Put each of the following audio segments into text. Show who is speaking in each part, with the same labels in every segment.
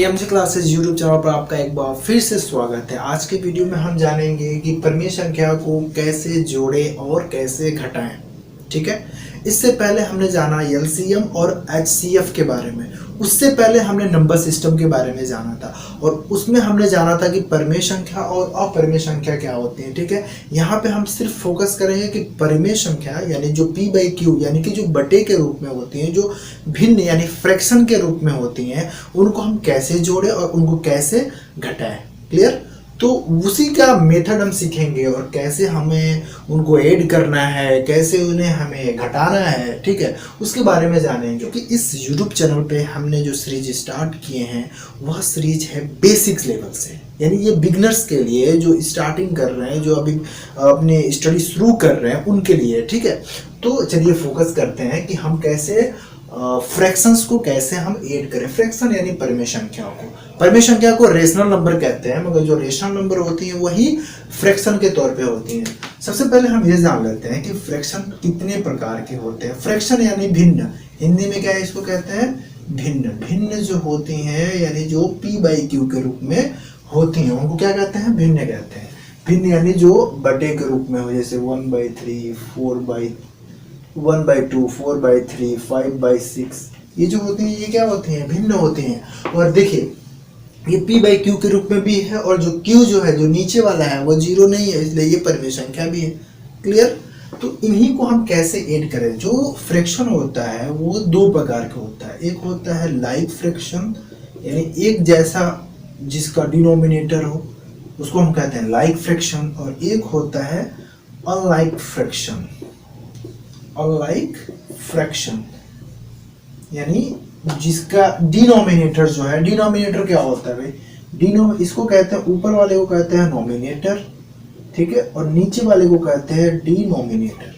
Speaker 1: MJ classes YouTube channel पर आपका एक बार फिर से स्वागत है। आज के वीडियो में हम जानेंगे कि परिमेय संख्या को कैसे जोड़ें और कैसे घटाएं। ठीक है, इससे पहले हमने जाना एलसीएम और एचसीएफ के बारे में। उससे पहले हमने नंबर सिस्टम के बारे में जाना था और उसमें हमने जाना था कि परिमेय संख्या और अपरिमेय संख्या क्या होती है। ठीक है, यहाँ पे हम सिर्फ फोकस करेंगे कि परिमेय संख्या यानी जो p/q यानी कि जो बटे के रूप में होती हैं, जो भिन्न यानी फ्रैक्शन के रूप में होती हैं, उनको हम कैसे जोड़ें और उनको कैसे घटाएं। क्लियर? तो उसी का मेथड हम सीखेंगे और कैसे हमें उनको ऐड करना है, कैसे उन्हें हमें घटाना है। ठीक है, उसके बारे में जानेंगे। क्योंकि इस यूट्यूब चैनल पे हमने जो सीरीज स्टार्ट किए हैं वह सीरीज है बेसिक्स लेवल से, यानी ये बिगनर्स के लिए जो स्टार्टिंग कर रहे हैं, जो अभी अपनी स्टडी शुरू कर रहे हैं उनके लिए। ठीक है, तो चलिए फोकस करते हैं कि हम कैसे फ्रैक्शंस को कैसे हम ऐड करें। फ्रैक्शन यानी परिमेय संख्याओं को, परिमेय संख्या को रेशनल नंबर कहते हैं, मगर जो रेशनल नंबर होती है वही फ्रैक्शन के तौर पे होती हैं। सबसे पहले हम ये जान लेते हैं कि फ्रैक्शन कितने प्रकार के होते हैं। फ्रैक्शन यानी भिन्न, हिंदी में क्या है इसको कहते हैं, भिन्न। भिन्न जो होती हैं यानी जो p/q के रूप में होती हैं उनको क्या कहते हैं, भिन्न कहते हैं। भिन्न यानी जो बटे के रूप में हो, जैसे 1/3, 1/2, 4/3, 5/6, ये जो होती हैं ये क्या होती हैं, भिन्न होती हैं। और देखिए ये p/q के रूप में भी है और जो q जो है, जो नीचे वाला है वो 0 नहीं है, इसलिए ये परिमेय संख्या भी है। क्लियर? तो इन्हीं को हम कैसे ऐड करें। जो फ्रैक्शन होता है वो दो प्रकार का होता है। एक होता है लाइक फ्रैक्शन, यानी एक जैसा जिसका डिनोमिनेटर हो उसको हम कहते हैं लाइक फ्रैक्शन, और एक होता है अनलाइक फ्रैक्शन। अनलाइक फ्रैक्शन यानी जिसका डिनोमिनेटर जो है, डिनोमिनेटर क्या होता है भाई, इसको कहते हैं, ऊपर वाले को कहते हैं नोमिनेटर, ठीक है, और नीचे वाले को कहते हैं डिनोमिनेटर।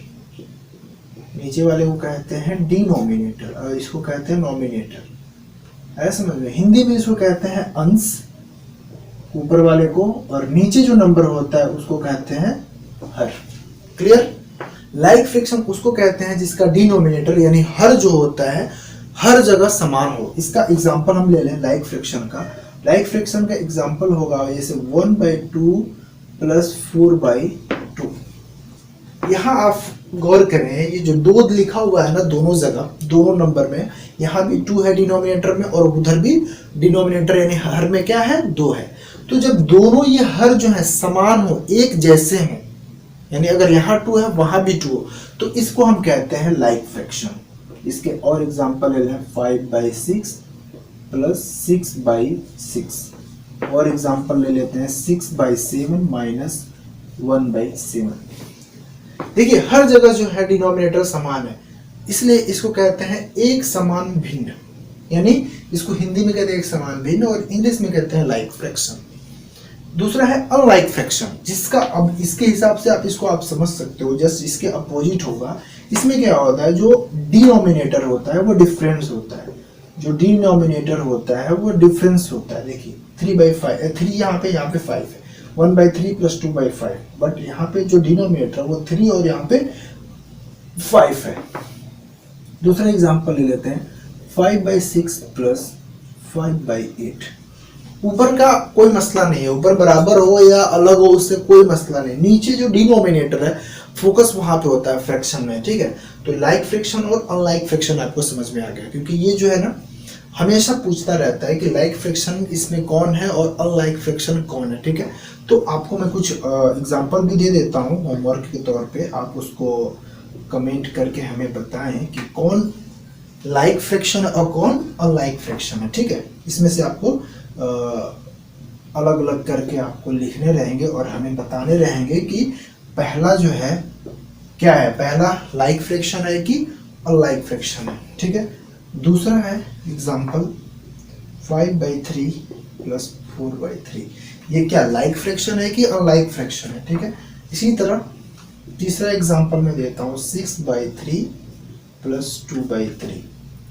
Speaker 1: नीचे वाले को कहते हैं डिनोमिनेटर और इसको कहते हैं नोमिनेटर। ऐसा समझ में, हिंदी में इसको कहते हैं अंश ऊपर वाले को, और नीचे जो नंबर होता है उसको कहते हैं हर। क्लियर? लाइक फ्रैक्शन उसको कहते हैं जिसका डिनोमिनेटर यानी हर जो होता है हर जगह समान हो। इसका एग्जांपल हम ले लें लाइक फ्रैक्शन का। लाइक फ्रैक्शन का एग्जांपल होगा जैसे 1/2 + 4/2। यहाँ आप गौर करें, ये जो 2 लिखा हुआ है ना दोनों जगह, दोनों नंबर में, यहाँ भी 2 है डिनोमिनेटर में और उधर भी डिनोमिनेटर यानी हर में क्या है, 2 है। तो जब दोनों ये हर जो है समान हो, एक जैसे हो, यानी अगर यहाँ 2 है वहां भी 2 हो, तो इसको हम कहते हैं लाइक फ्रैक्शन। इसके और एग्जांपल ले लें 5/6 + 6/6, और एग्जांपल ले लेते हैं 6/7 - 1/7। देखिए हर जगह जो है डिनोमिनेटर समान है, इसलिए इसको कहते हैं एक समान भिन्न, यानी इसको हिंदी में कहते हैं एक समान भिन्न और इंग्लिश में कहते हैं लाइक फ्रैक्शन। दूसरा है अनलाइक फ्रैक्शन, जिसका अब इसके हिसाब से आप समझ सकते हो, जस्ट इसके अपोजिट होगा। इसमें क्या होता है, जो डिनोमिनेटर होता है वो डिफरेंस होता है, जो डिनोमिनेटर होता है वो डिफरेंस होता है। देखिए 3/5, 3 यहाँ पे 5 है, 1/3 + 2/5, बट यहाँ पे जो डिनोमिनेटर वो 3 और यहाँ पे 5 है। दूसरा एग्जांपल ले लेते हैं 5/6 + 5/8। ऊपर का कोई मसला नहीं है, ऊपर बराबर हो या अलग हो उससे कोई मसला नहीं, नीचे जो डिनोमिनेटर है फोकस वहां पे होता है फ्रैक्शन में। ठीक है, तो लाइक फ्रैक्शन और अनलाइक फ्रैक्शन आपको समझ में आ गया, क्योंकि ये जो है ना हमेशा पूछता रहता है कि लाइक फ्रैक्शन इसमें कौन है और अनलाइक फ्रैक्शन कौन है। ठीक है, तो आपको मैं कुछ एग्जाम्पल भी दे देता हूँ होमवर्क के तौर पर, आप उसको कमेंट करके हमें बताएं कि कौन लाइक फ्रैक्शन और कौन अनलाइक फ्रैक्शन है। ठीक है, इसमें से आपको अलग अलग करके आपको लिखने रहेंगे और हमें बताने रहेंगे कि पहला जो है क्या है, पहला लाइक फ्रैक्शन है कि अनलाइक फ्रैक्शन है। ठीक है, दूसरा है एग्जांपल 5/3 + 4/3, ये क्या लाइक फ्रैक्शन है कि अनलाइक फ्रैक्शन है। ठीक है, इसी तरह तीसरा एग्जांपल मैं देता हूँ 6/3 + 2/3।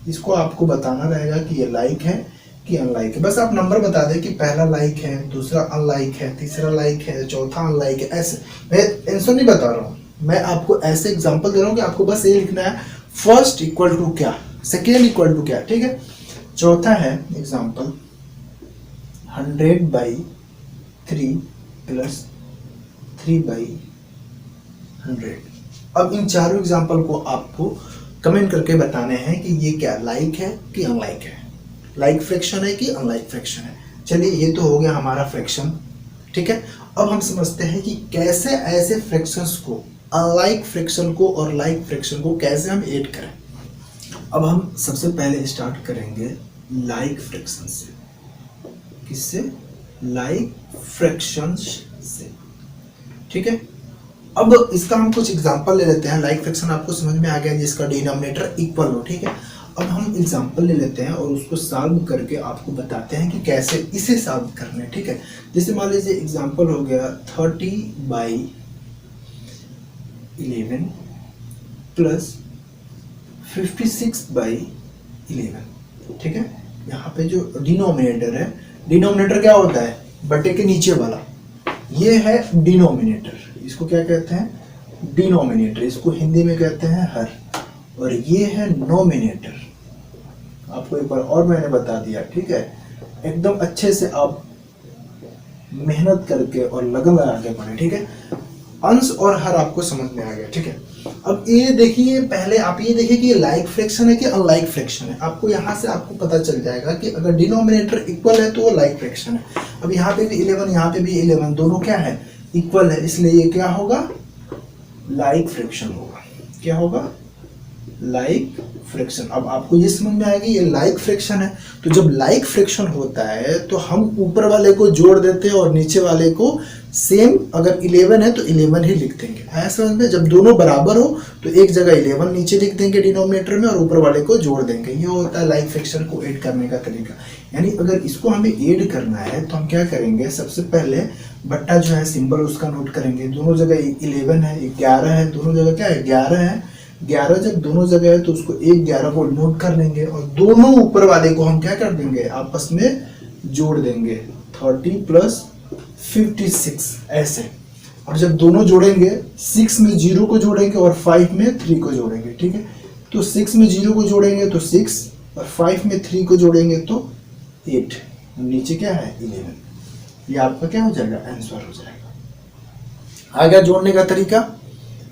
Speaker 1: इसको आपको बताना रहेगा कि ये लाइक है कि अनलाइक है। बस आप नंबर बता दें कि पहला लाइक है, दूसरा अनलाइक है, तीसरा लाइक है, चौथा अनलाइक है। ऐसे मैं आंसर नहीं बता रहा हूँ, मैं आपको ऐसे एग्जांपल दे रहा हूँ कि आपको बस ये लिखना है फर्स्ट इक्वल टू क्या, सेकेंड इक्वल टू क्या। ठीक है, चौथा है एग्जांपल 100/3 प्लस 3/100। अब इन चारों एग्जाम्पल को आपको कमेंट करके बताने हैं कि ये क्या लाइक है कि अनलाइक है, लाइक फ्रैक्शन है कि अनलाइक फ्रैक्शन है। चलिए ये तो हो गया हमारा फ्रैक्शन, ठीक है। अब हम समझते हैं कि कैसे ऐसे फ्रैक्शंस को, अनलाइक फ्रैक्शन को और लाइक फ्रैक्शन को कैसे हम ऐड करें। अब हम सबसे पहले स्टार्ट करेंगे लाइक फ्रैक्शन से। किससे? लाइक फ्रैक्शंस से, ठीक है। अब इसका हम कुछ एग्जांपल ले लेते हैं। लाइक फ्रैक्शन आपको समझ में आ गया जिसका डिनोमिनेटर इक्वल हो, ठीक है। अब हम एग्जांपल ले लेते हैं और उसको सॉल्व करके आपको बताते हैं कि कैसे इसे सॉल्व करना है, ठीक है। जैसे मान लीजिए एग्जांपल हो गया 30/11 प्लस 56/11, ठीक है। यहाँ पे जो डिनोमिनेटर है, डिनोमिनेटर क्या होता है? बटे के नीचे वाला, ये है डिनोमिनेटर। इसको क्या कहते हैं? डिनोमिनेटर। इसको हिंदी में कहते हैं हर। और ये है नोमिनेटर। आपको एक बार और मैंने बता दिया, ठीक है। एकदम अच्छे से आप मेहनत करके और लगन लगा के पढ़े, ठीक है। अंश और हर आपको समझ में आ गया, ठीक है। अब ये देखिए, पहले आप ये देखिए कि ये लाइक फ्रैक्शन है कि अनलाइक फ्रैक्शन है। आपको यहाँ से आपको पता चल जाएगा कि अगर डिनोमिनेटर इक्वल है तो वो लाइक फ्रैक्शन है। अब यहाँ पे भी 11, यहाँ पे भी 11, दोनों क्या है? इक्वल है, इसलिए ये क्या होगा? लाइक फ्रैक्शन होगा। क्या होगा? Like fraction. अब आपको ये समझ में आएगी ये लाइक फ्रैक्शन है। तो जब लाइक फ्रैक्शन होता है तो हम ऊपर वाले को जोड़ देते हैं और नीचे वाले को सेम, अगर 11 है तो 11 ही लिख देंगे। है समझ में? जब दोनों बराबर हो तो एक जगह 11 नीचे लिख देंगे डिनोमिनेटर में और ऊपर वाले को जोड़ देंगे। ये होता है लाइक फ्रैक्शन को ऐड करने का तरीका। यानी अगर इसको हमें ऐड करना है तो हम क्या करेंगे? सबसे पहले बट्टा जो है सिंबल उसका नोट करेंगे। दोनों जगह 11 है, 11 है, दोनों जगह क्या है? 11 है। 11 जब दोनों जगह है तो उसको 11 को नोट कर लेंगे और दोनों ऊपर वाले को हम क्या कर देंगे? आपस में जोड़ देंगे। 30 प्लस 56 ऐसे। और जब दोनों जोड़ेंगे, 6 में 0 को जोड़ेंगे और 5 में 3 को जोड़ेंगे, ठीक है। तो 6 में 0 को जोड़ेंगे तो 6 और 5 में 3 को जोड़ेंगे तो 8। नीचे क्या है? 11। ये आपका क्या हो जाएगा? आंसर हो जाएगा। आ गया जोड़ने का तरीका।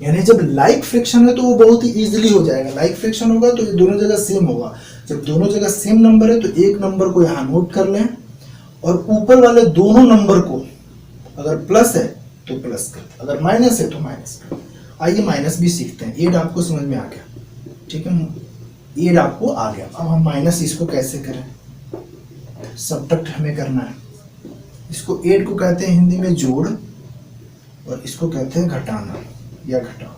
Speaker 1: यानी जब लाइक फ्रैक्शन है तो वो बहुत ही इजीली हो जाएगा। लाइक फ्रैक्शन होगा तो ये दोनों जगह सेम होगा। जब दोनों जगह सेम नंबर है तो एक नंबर को यहाँ नोट कर लें और ऊपर वाले दोनों नंबर को, अगर प्लस है तो प्लस कर, अगर माइनस है तो माइनस कर। आइए माइनस भी सीखते हैं। एड आपको समझ में आ गया, ठीक है। एड आपको आ गया। अब हम माइनस इसको कैसे करें? सब्ट्रैक्ट हमें करना है। इसको एड को कहते हैं हिंदी में जोड़ और इसको कहते हैं घटाना या घटाओ।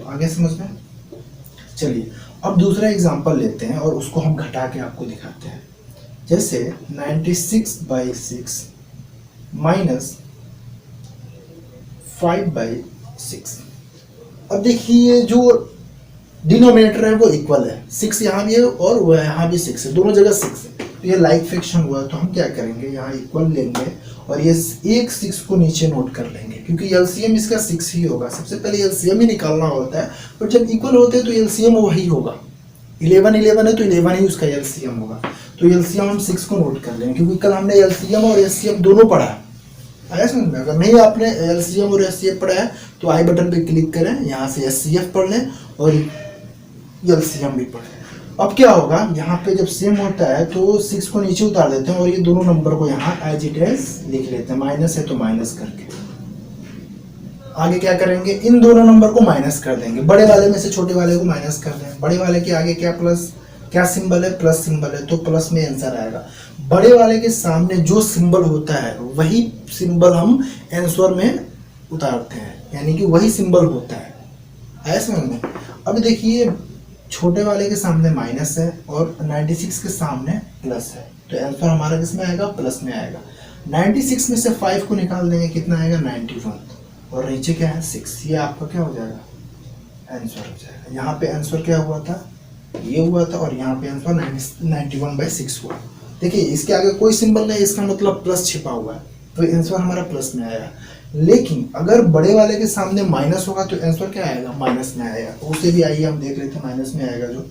Speaker 1: आगे समझ में? चलिए अब दूसरा एग्जांपल लेते हैं और उसको हम घटा के आपको दिखाते हैं। जैसे 96/6 माइनस 5/6। अब देखिए जो डिनोमिनेटर है वो इक्वल है, 6 यहाँ भी है और वह यहाँ भी 6 है, दोनों जगह 6 है। तो ये लाइक फ्रैक्शन हुआ। तो हम क्या करेंगे? यहाँ इक्वल लेंगे और ये एक 6 को नीचे नोट कर लेंगे क्योंकि एलसीएम इसका 6 ही होगा। सबसे पहले एलसीएम ही निकालना होता है, पर जब इक्वल होते हैं तो एलसीएम वही होगा। 11 है तो 11 ही उसका एलसीएम होगा। तो एलसीएम हम 6 को नोट कर लेंगे क्योंकि कल हमने एलसीएम और एचसीएफ दोनों पढ़ा है। आया समझ में? अगर नहीं आपने एलसीएम और एचसीएफ पढ़ा है तो आई बटन पे क्लिक करें, यहाँ से एचसीएफ पढ़ लें और एलसीएम भी पढ़ें। अब क्या होगा? यहाँ पे जब सेम होता है तो 6 को नीचे उतार देते हैं और ये दोनों नंबर को यहाँ एज इट इज लिख लेते हैं। माइनस है तो माइनस करके आगे क्या करेंगे? इन दोनों नंबर को माइनस कर देंगे। बड़े वाले में से छोटे वाले को माइनस कर दें। बड़े वाले के आगे क्या प्लस, क्या सिंबल है? प्लस सिंबल है, तो प्लस में आंसर आएगा। बड़े वाले के सामने जो सिंबल होता है वही सिंबल हम आंसर में उतारते हैं, यानी कि वही सिंबल होता है। आया समझ में? अब देखिए छोटे वाले के सामने माइनस है और 96 के सामने प्लस है, तो आंसर हमारा किस में आएगा? प्लस में आएगा। 96 में से 5 को निकाल देंगे, कितना आएगा? 91 और नीचे क्या है? 6। ये आपका क्या हो जाएगा? आंसर हो जाएगा। यहाँ पे आंसर क्या हुआ था? ये हुआ था और यहाँ पे आंसर 91/6 हुआ। देखिए इसके आगे कोई सिंबल नहीं, इसका मतलब प्लस छिपा हुआ है, तो आंसर हमारा प्लस में आएगा। लेकिन अगर बड़े वाले के सामने माइनस होगा तो आंसर क्या आएगा? माइनस में आएगा। तो उसे भी आइए हम देख लेते हैं माइनस में आएगा जो।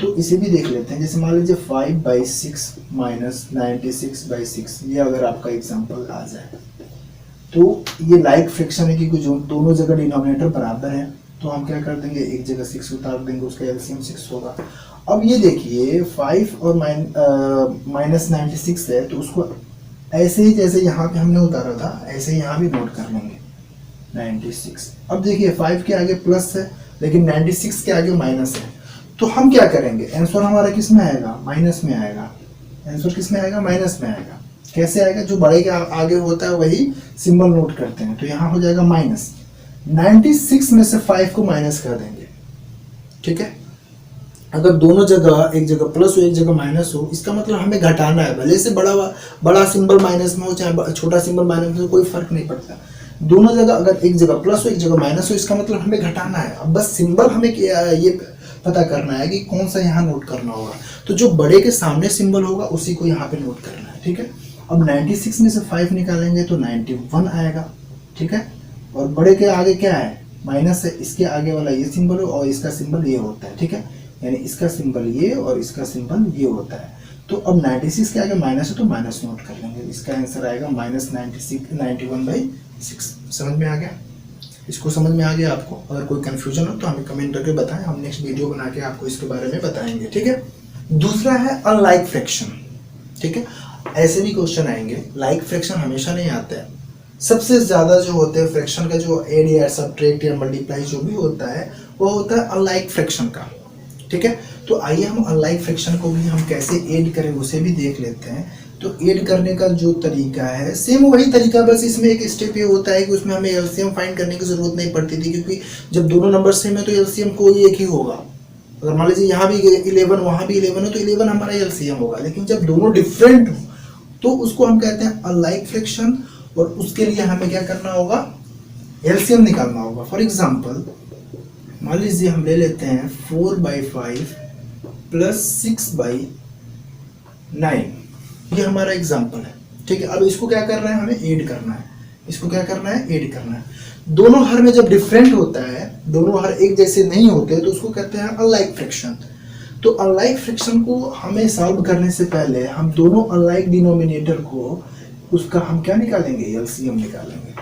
Speaker 1: तो इसे भी देख लेते हैं। जैसे मान लीजिए 5/6 माइनस 96/6, ये अगर आपका एग्जाम्पल आ जाए तो ये लाइक फ्रैक्शन है क्योंकि जो दोनों जगह डिनोमिनेटर बराबर है, तो हम क्या कर देंगे, एक जगह 6 उतार देंगे, उसका एलसीएम 6 होगा। अब ये देखिए 5 और माइनस 96 है, तो उसको ऐसे ही जैसे यहाँ पे हमने उतारा था ऐसे ही यहाँ भी नोट कर लेंगे 96। अब देखिए 5 के आगे प्लस है लेकिन 96 के आगे माइनस है, तो हम क्या करेंगे, आंसर हमारा किस में आएगा, माइनस में आएगा। आंसर किस में आएगा, माइनस में आएगा। कैसे आएगा, जो बड़े के आगे होता है वही सिंबल नोट करते हैं, तो यहाँ हो जाएगा माइनस। 96 में से 5 को माइनस कर देंगे, ठीक है। अगर दोनों जगह, एक जगह प्लस हो एक जगह माइनस हो, इसका मतलब हमें घटाना है। भले से बड़ा सिंबल माइनस में हो चाहे छोटा सिंबल माइनस में हो, कोई फर्क नहीं पड़ता। दोनों जगह अगर एक जगह प्लस हो एक जगह माइनस हो, इसका मतलब हमें घटाना है। अब बस सिंबल हमें ये पता करना है कि कौन सा यहाँ नोट करना होगा, तो जो बड़े के सामने सिंबल होगा उसी को यहाँ पे नोट करना है, ठीक है। अब 96 में से 5 निकालेंगे तो 91 आएगा, ठीक है। और बड़े के आगे क्या है, माइनस है, इसके आगे वाला ये सिंबल हो और इसका सिंबल ये होता है, ठीक है। यानी इसका सिंबल ये और इसका सिंबल ये होता है। तो अब 96 के आगे माइनस है तो माइनस नोट कर लेंगे, इसका आंसर आएगा माइनस 91/6। समझ में आ गया, इसको समझ में आ गया आपको? अगर कोई कंफ्यूजन हो तो हमें कमेंट करके बताएं, हम नेक्स्ट वीडियो बना के आपको इसके बारे में बताएंगे, ठीक है। दूसरा है अनलाइक फ्रैक्शन, ठीक है। ऐसे भी क्वेश्चन आएंगे, लाइक फ्रैक्शन हमेशा नहीं आता है। सबसे ज्यादा जो होते हैं फ्रैक्शन का, जो एड या सब्ट्रैक्ट या मल्टीप्लाई जो भी होता है वो होता है अनलाइक फ्रैक्शन का, ठीक है। तो आइए हम अनलाइक फ्रैक्शन को भी हम कैसे ऐड करें उसे भी देख लेते हैं। तो ऐड करने का जो तरीका है सेम वही तरीका, बस इसमें एक स्टेप ये होता है कि उसमें हमें एलसीएम फाइंड करने की जरूरत नहीं पड़ती थी, क्योंकि जब दोनों नंबर सेम है तो एलसीएम कोई एक ही होगा। अगर मान लीजिए यहाँ भी 11 वहाँ भी 11 है तो 11 हमारा एलसीएम होगा। लेकिन जब दोनों डिफरेंट हो तो उसको हम कहते हैं अनलाइक फ्रैक्शन, और उसके लिए हमें क्या करना होगा, एलसीएम निकालना होगा। फॉर एग्जाम्पल मान लीजिए हम ले लेते हैं 4/5 प्लस 6/9, ये हमारा एग्जाम्पल है, ठीक है। अब इसको क्या करना है, हमें ऐड करना है। इसको क्या करना है, ऐड करना है। दोनों हर में जब डिफरेंट होता है, दोनों हर एक जैसे नहीं होते तो उसको कहते हैं अनलाइक फ्रैक्शन। तो अनलाइक फ्रैक्शन को हमें सॉल्व करने से पहले हम दोनों अनलाइक डिनोमिनेटर को, उसका हम क्या निकालेंगे, एलसीएम निकालेंगे।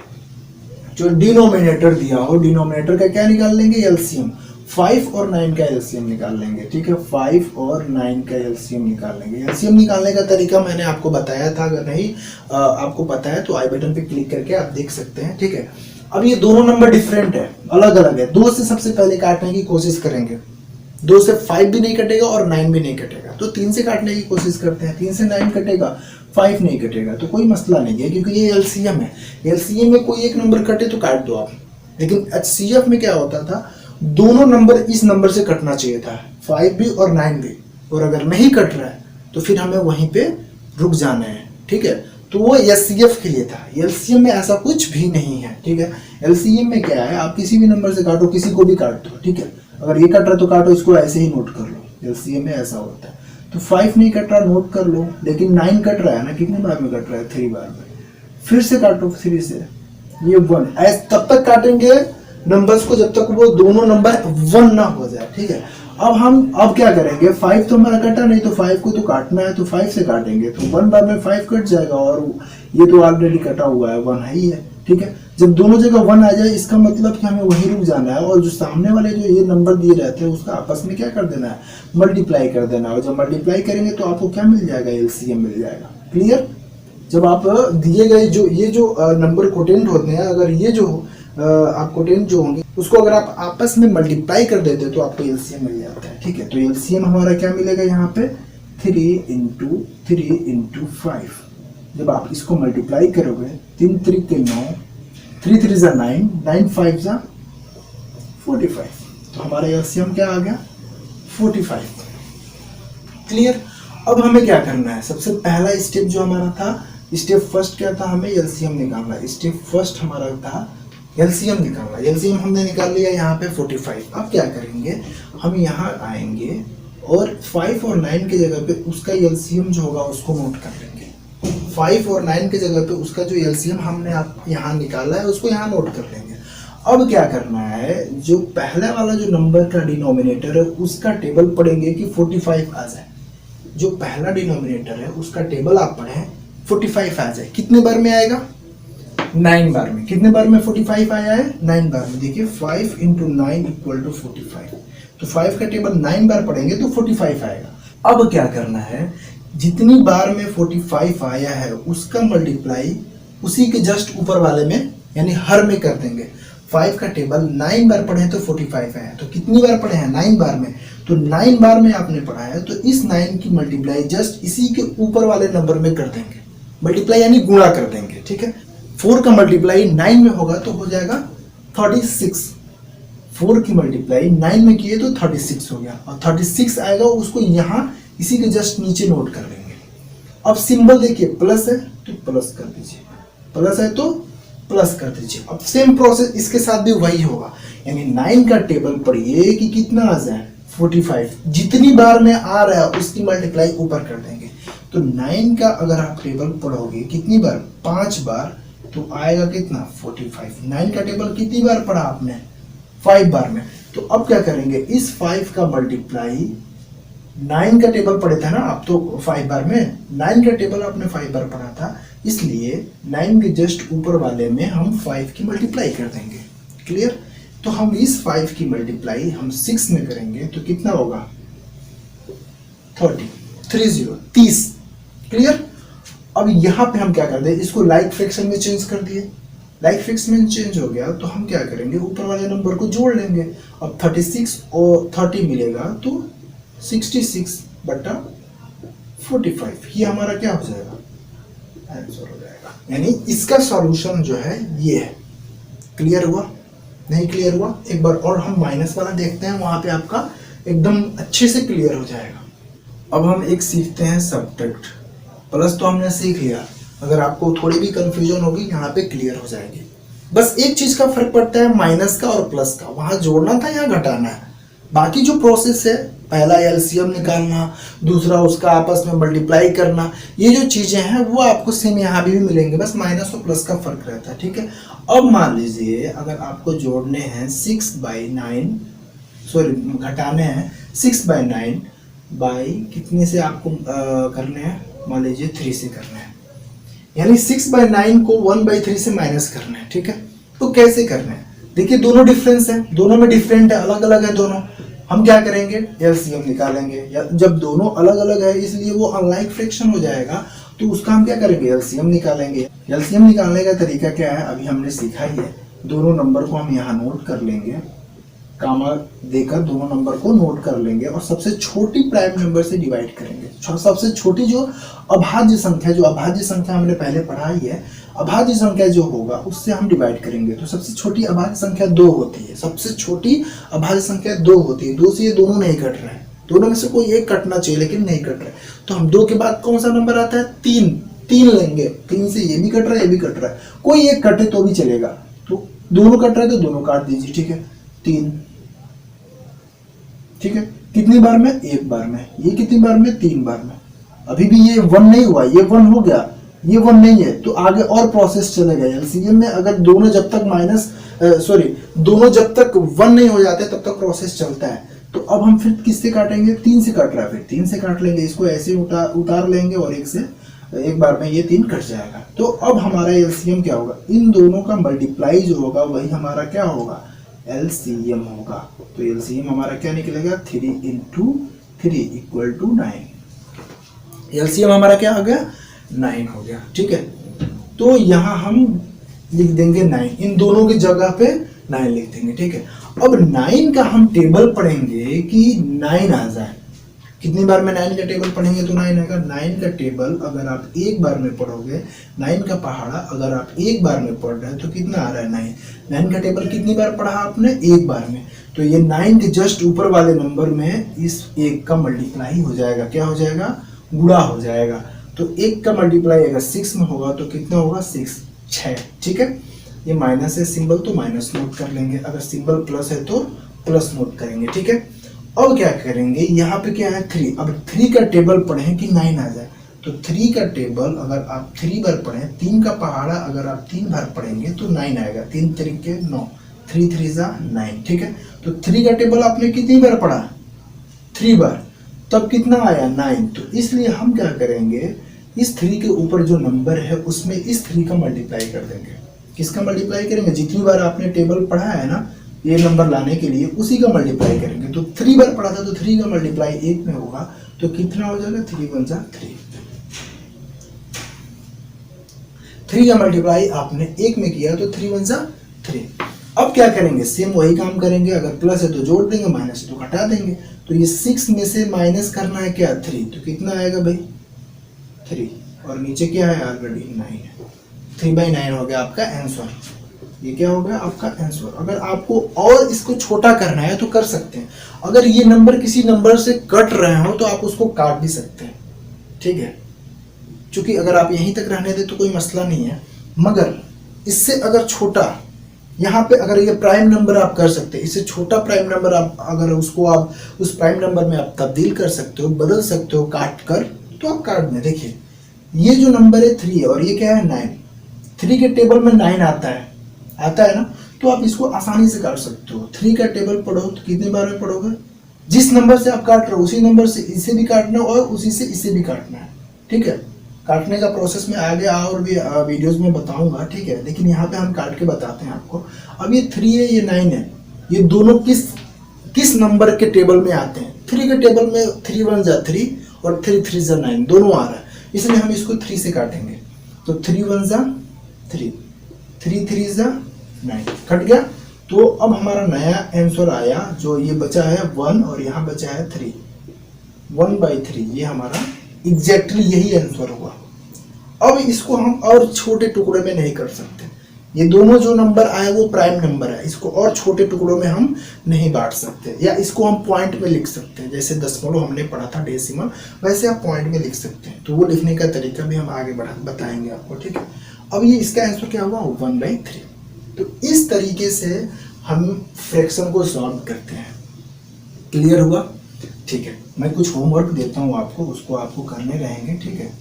Speaker 1: जो डिनोमिनेटर दिया हो, डिनोमिनेटर का क्या निकाल लेंगे, एलसीएम। 5 और 9 का एलसीएम निकाल लेंगे, ठीक है। 5 और 9 का एलसीएम निकाल लेंगे। एलसीएम निकालने का तरीका मैंने आपको बताया था, अगर नहीं आपको पता है तो आई बटन पे क्लिक करके आप देख सकते हैं, ठीक है। अब ये दोनों नंबर डिफरेंट है, अलग अलग है। 2 से सबसे पहले काटने की कोशिश करेंगे, 2 से 5 भी नहीं कटेगा और 9 भी नहीं कटेगा, तो 3 से काटने की कोशिश करते हैं। 3 से 9 कटेगा, 5 नहीं कटेगा, तो कोई मसला नहीं है क्योंकि ये एलसीएम है। एलसीएम में कोई एक नंबर कटे तो काट दो आप। लेकिन एचसीएफ में क्या होता था, दोनों नंबर इस नंबर से कटना चाहिए था, 5 भी और 9 भी, और अगर नहीं कट रहा है तो फिर हमें वहीं पे रुक जाना है, ठीक है। तो वो एचसीएफ के लिए था, एलसीएम में ऐसा कुछ भी नहीं है, ठीक है। एलसीएम में क्या है, आप किसी भी नंबर से काटो, किसी को भी काट दो, ठीक है। अगर ये कट रहा है तो काटो, इसको ऐसे ही नोट कर लो। एलसीएम में ऐसा होता है। तो 5 नहीं कट रहा, नोट कर लो, लेकिन 9 कट रहा है ना, कितने बार में कट रहा है, 3 बार में। फिर से काटो 3 से, ये 1, ऐसे तब तक काटेंगे नंबर्स को जब तक वो दोनों नंबर 1 ना हो जाए, ठीक है। अब क्या करेंगे, 5 तो हमारा कटा नहीं, तो 5 को तो काटना है, तो 5 से काटेंगे तो 1 बार में 5 कट जाएगा, और ये तो ऑलरेडी कटा हुआ है, 1 है ही है, ठीक है। जब दोनों जगह 1 आ जाए इसका मतलब कि हमें वहीं रुक जाना है, और जो सामने वाले जो ये नंबर दिए रहते हैं उसका आपस में क्या कर देना है, मल्टीप्लाई कर देना है। और जब मल्टीप्लाई करेंगे तो आपको क्या मिल जाएगा, एलसीएम मिल जाएगा। क्लियर? जब आप दिए गए जो नंबर कोटेंट होते हैं, अगर ये जो आप कोटेंट जो होंगे उसको अगर आप आपस में मल्टीप्लाई कर देते हैं तो आपको एलसीएम मिल जाता है, ठीक है। तो एलसीएम हमारा क्या मिलेगा यहाँ पे, 3 × 5। जब आप इसको मल्टीप्लाई करोगे, 3 3 के 9, 3 3 = 9, 9 5 = 45, तो हमारा एलसीएम क्या आ गया, 45। क्लियर? अब हमें क्या करना है, सबसे पहला स्टेप जो हमारा था, स्टेप फर्स्ट क्या था, हमें एलसीएम निकालना। स्टेप फर्स्ट हमारा था एलसीएम निकालना। एलसीएम हमने निकाल लिया यहाँ पे 45। अब क्या करेंगे, हम यहाँ आएंगे और 5 और 9 की जगह पे उसका एलसीएम जो होगा उसको नोट कर लेंगे। 5 और 9 की जगह पे उसका जो एलसीएम हमने यहाँ निकाला है उसको यहाँ नोट कर लेंगे। अब क्या करना है, जो पहला वाला जो नंबर का डिनोमिनेटर है उसका टेबल पढ़ेंगे कि 45 आ जाए। जो पहला डिनोमिनेटर है उसका टेबल आप पढ़ें 45 आ जाए। कितने बार में आएगा? 9 बार में। कितने बार में 45 आया है? 9 बार में। देखिए 5 × 9 = 45। तो 5 का टेबल 9 बार पढ़ेंगे तो 45 आएगा। अब क्या करना है, जितनी बार में 45 आया है उसका मल्टीप्लाई उसी के जस्ट ऊपर वाले में यानी हर में कर देंगे। 5 का टेबल 9 बार पढ़े तो 45 आया। तो कितनी बार पढ़े हैं? 9 बार में। तो 9 बार में आपने पढ़ा है तो इस 9 की मल्टीप्लाई जस्ट इसी के ऊपर वाले नंबर में कर देंगे। मल्टीप्लाई यानी गुणा कर देंगे, ठीक है। 4 का मल्टीप्लाई 9 में होगा तो हो जाएगा 36। 4 की मल्टीप्लाई 9 में किए तो 36 हो गया, और 36 आएगा उसको यहाँ इसी के जस्ट नीचे नोट कर लेंगे। अब सिंबल देखिए प्लस है तो प्लस कर दीजिए, प्लस है तो प्लस कर दीजिए। अब सेम प्रोसेस इसके साथ भी वही होगा, यानी 9 का टेबल पढ़िए कि कितना आ जाए 45। जितनी बार में आ रहा है उसकी मल्टीप्लाई ऊपर कर देंगे। तो 9 का अगर आप टेबल पढ़ोगे कितनी बार? 5 बार, तो आएगा कितना? 45। 9 का टेबल कितनी बार पढ़ा आपने? 5 बार में। तो अब क्या करेंगे, इस 5 का मल्टीप्लाई 9 का टेबल पढ़े थे ना आप तो 5 बार में, 9 का टेबल आपने 5 बार पढ़ा था, इसलिए 9 के जस्ट ऊपर वाले में हम 5 की मल्टीप्लाई कर देंगे। क्लियर? तो हम इस 5 की मल्टीप्लाई हम 6 में करेंगे तो कितना होगा? 30। क्लियर? अब यहाँ पे हम क्या कर दे, इसको लाइक फ्रैक्शन में चेंज कर दिए। लाइक फ्रैक्शन में चेंज हो गया तो हम क्या करेंगे, ऊपर वाले नंबर को जोड़ लेंगे। अब 36 और 30 मिलेगा तो 66/45, ये हमारा क्या हो जाएगा? आंसर हो जाएगा। यानी इसका सॉल्यूशन जो है ये है। क्लियर हुआ? नहीं क्लियर हुआ? एक बार और हम माइनस वाला देखते हैं, वहां पे आपका एकदम अच्छे से क्लियर हो जाएगा। अब हम एक सीखते हैं सब्ट्रैक्ट। प्लस तो हमने सीख लिया, अगर आपको थोड़ी भी कंफ्यूजन होगी यहाँ पे क्लियर हो जाएगी। बस एक चीज का फर्क पड़ता है माइनस का और प्लस का, वहां जोड़ना था यहाँ घटाना है। बाकी जो प्रोसेस है, पहला एलसीएम निकालना, दूसरा उसका आपस में मल्टीप्लाई करना, ये जो चीजें हैं वो आपको सेम यहाँ भी मिलेंगे, बस माइनस और प्लस का फर्क रहता है, ठीक है। अब मान लीजिए अगर आपको जोड़ने हैं 6/9, सॉरी घटाने हैं 6/9 बाई कितने से आपको करने हैं, मान लीजिए 3 से करना है, यानी 6/9 को 1/3 से माइनस करना है, ठीक है। तो कैसे करना है, देखिए दोनों डिफरेंस है, दोनों में डिफरेंट है, अलग अलग है दोनों। हम क्या करेंगे, एलसीएम निकालेंगे। या जब दोनों अलग अलग है इसलिए वो अनलाइक फ्रैक्शन हो जाएगा, तो उसका हम क्या करेंगे, एलसीएम निकालेंगे। एलसीएम निकालने का तरीका क्या है, अभी हमने सीखा ही है। दोनों नंबर को हम यहाँ नोट कर लेंगे, कामा देकर दोनों नंबर को नोट कर लेंगे और सबसे छोटी प्राइम नंबर से डिवाइड करेंगे। सबसे छोटी जो अभाज्य संख्या हमने पहले पढ़ाई है, अभाज्य संख्या जो होगा उससे हम डिवाइड करेंगे। तो सबसे छोटी अभाज्य संख्या 2 होती है, सबसे छोटी अभाज्य संख्या 2 होती है। 2 से ये दोनों नहीं कट रहे हैं, दोनों में से कोई एक कटना चाहिए लेकिन नहीं कट रहा है। तो हम 2 के बाद कौन सा नंबर आता है, 3 लेंगे। 3 से ये भी कट रहा है, ये भी कट रहा है, कोई एक कटे तो भी चलेगा। तो दोनों कट रहा है तो दोनों काट दीजिए, ठीक है। 3, ठीक है। कितनी बार में, एक बार में। ये कितनी बार में, 3 बार में। अभी भी ये 1 नहीं हुआ, ये 1 हो गया, ये 1 नहीं है, तो आगे और प्रोसेस चलेगा। एलसीएम में अगर दोनों जब तक दोनों जब तक 1 नहीं हो जाते तब तक प्रोसेस चलता है। तो अब हम फिर किससे काटेंगे, 3 से काट रहा है, फिर 3 से काट लेंगे, इसको ऐसे उतार लेंगे और एक बार में ये 3 कट जाएगा। तो अब हमारा एलसीएम क्या होगा, इन दोनों का मल्टीप्लाई जो होगा वही हमारा क्या होगा, एलसीएम होगा। तो एलसीएम हमारा क्या निकलेगा, 3 × 3 = 9। एलसीएम हमारा क्या हो गया, 9 हो गया, ठीक है। तो यहाँ हम लिख देंगे 9, इन दोनों की जगह पे 9 लिख देंगे, ठीक है। अब 9 का हम टेबल पढ़ेंगे कि 9 आ जाए। कितनी बार में 9 का टेबल पढ़ेंगे तो 9 आएगा। 9 का टेबल अगर आप एक बार में पढ़ोगे, 9 का पहाड़ा अगर आप एक बार में पढ़ रहे हैं तो कितना आ रहा है, 9। 9 का टेबल कितनी बार पढ़ा आपने, एक बार में। तो ये 9 के जस्ट ऊपर वाले नंबर में इस 1 का मल्टीप्लाई हो जाएगा, क्या हो जाएगा, गुणा हो जाएगा। तो 1 का मल्टीप्लाई अगर 6 में होगा तो कितना होगा, 6, ठीक है। ये माइनस है सिंबल तो माइनस नोट कर लेंगे, अगर सिंबल प्लस है तो प्लस नोट करेंगे, ठीक है। अब क्या करेंगे, यहाँ पे क्या है 3। अब 3 का टेबल पढ़ें कि 9 आ जाए। तो 3 का टेबल अगर आप 3 बार पढ़ें, 3 का पहाड़ा अगर आप 3 बार पढ़ेंगे तो 9 आएगा। 3 × 3 = 9, 3 3 जा 9, ठीक है। तो 3 का टेबल आपने कितनी बार पढ़ा? 3 बार, तब कितना आया? 9। तो इसलिए हम क्या करेंगे, इस 3 के ऊपर जो नंबर है उसमें इस 3 का मल्टीप्लाई कर देंगे। किसका मल्टीप्लाई करेंगे? जितनी बार आपने टेबल पढ़ा है ना ये नंबर लाने के लिए, उसी का मल्टीप्लाई करेंगे। तो 3 बार पढ़ा था तो 3 का मल्टीप्लाई 1 में होगा, तो कितना हो जाएगा? 3 1 जा 3। 3 का मल्टीप्लाई आपने 1 में किया तो 3 1 जा 3। अब क्या करेंगे? सेम वही काम करेंगे, अगर प्लस है तो जोड़ देंगे, माइनस है तो घटा देंगे। तो ये 6 में से माइनस करना है क्या? 3, तो कितना आएगा भाई? 3, और नीचे क्या है? ऑलरेडी 9 है। 3/9 हो गया आपका आंसर। ये क्या हो गया? आपका आंसर। अगर आपको और इसको छोटा करना है तो कर सकते हैं। अगर ये नंबर किसी नंबर से कट रहे हो तो आप उसको काट भी सकते हैं, ठीक है। क्योंकि अगर आप यहीं तक रहने दे तो कोई मसला नहीं है, मगर इससे अगर छोटा, यहाँ पे अगर ये प्राइम नंबर आप कर सकते हैं, इससे छोटा प्राइम नंबर आप अगर उसको आप उस प्राइम नंबर में आप तब्दील कर सकते हो, बदल सकते हो काट कर, तो आप काट दें। देखिए ये जो नंबर है 3 और ये क्या है? 9। 3 के टेबल में 9 आता है ना, तो आप इसको आसानी से काट सकते हो। 3 का टेबल पढ़ो तो कितने बार में पढ़ोगे? जिस नंबर से आप काट रहे हो उसी नंबर से इसे भी काटना है और उसी से इसे भी काटना है, ठीक है। काटने का प्रोसेस में आगे और भी वीडियोस में बताऊंगा, ठीक है, लेकिन यहाँ पे हम काट के बताते हैं आपको। अब ये 3 है, ये 9 है, ये दोनों किस नंबर के टेबल में आते हैं? 3 के टेबल में 3 1 जा 3 और 3 3 जा 9 दोनों आ रहा है, इसलिए हम इसको 3 से काटेंगे। तो 3 1 जा 3, 3 3 जा 9, कट गया। तो अब हमारा नया आंसर आया, जो ये बचा है 1 और यहाँ बचा है 3, 1/3, ये हमारा एग्जैक्टली यही आंसर हुआ। अब इसको हम और छोटे टुकड़े में नहीं कर सकते, ये दोनों जो नंबर आए वो प्राइम नंबर है, इसको और छोटे टुकड़ों में हम नहीं बांट सकते, या इसको हम पॉइंट में लिख सकते हैं। जैसे दशमलव हमने पढ़ा था डेसिमल, वैसे आप पॉइंट में लिख सकते हैं। तो वो लिखने का तरीका भी हम आगे बताएंगे आपको, ठीक है। अब ये इसका आंसर क्या हुआ? 1/3। तो इस तरीके से हम फ्रैक्शन को सॉल्व करते हैं। क्लियर हुआ? ठीक है, मैं कुछ होमवर्क देता हूँ आपको, उसको आपको करने रहेंगे, ठीक है।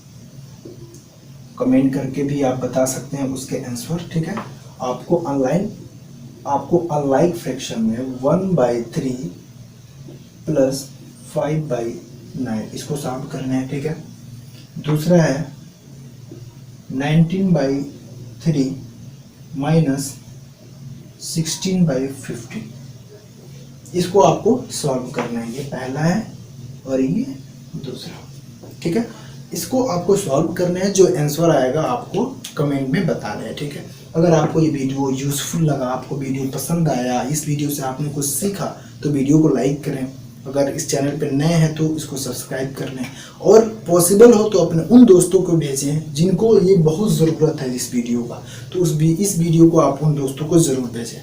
Speaker 1: कमेंट करके भी आप बता सकते हैं उसके आंसर, ठीक है। आपको अनलाइक फ्रैक्शन में 1/3 प्लस 5/9 इसको सॉल्व करना है, ठीक है। दूसरा है 19/3 माइनस 16/15, इसको आपको सॉल्व करना है। ये पहला है और ये दूसरा, ठीक है। इसको आपको सॉल्व करना है, जो आंसर आएगा आपको कमेंट में बताना है, ठीक है। अगर आपको ये वीडियो यूजफुल लगा, आपको वीडियो पसंद आया, इस वीडियो से आपने कुछ सीखा, तो वीडियो को लाइक करें। अगर इस चैनल पर नए हैं तो इसको सब्सक्राइब कर लें, और पॉसिबल हो तो अपने उन दोस्तों को भेजें जिनको ये बहुत ज़रूरत है इस वीडियो का। तो इस वीडियो को आप उन दोस्तों को ज़रूर भेजें।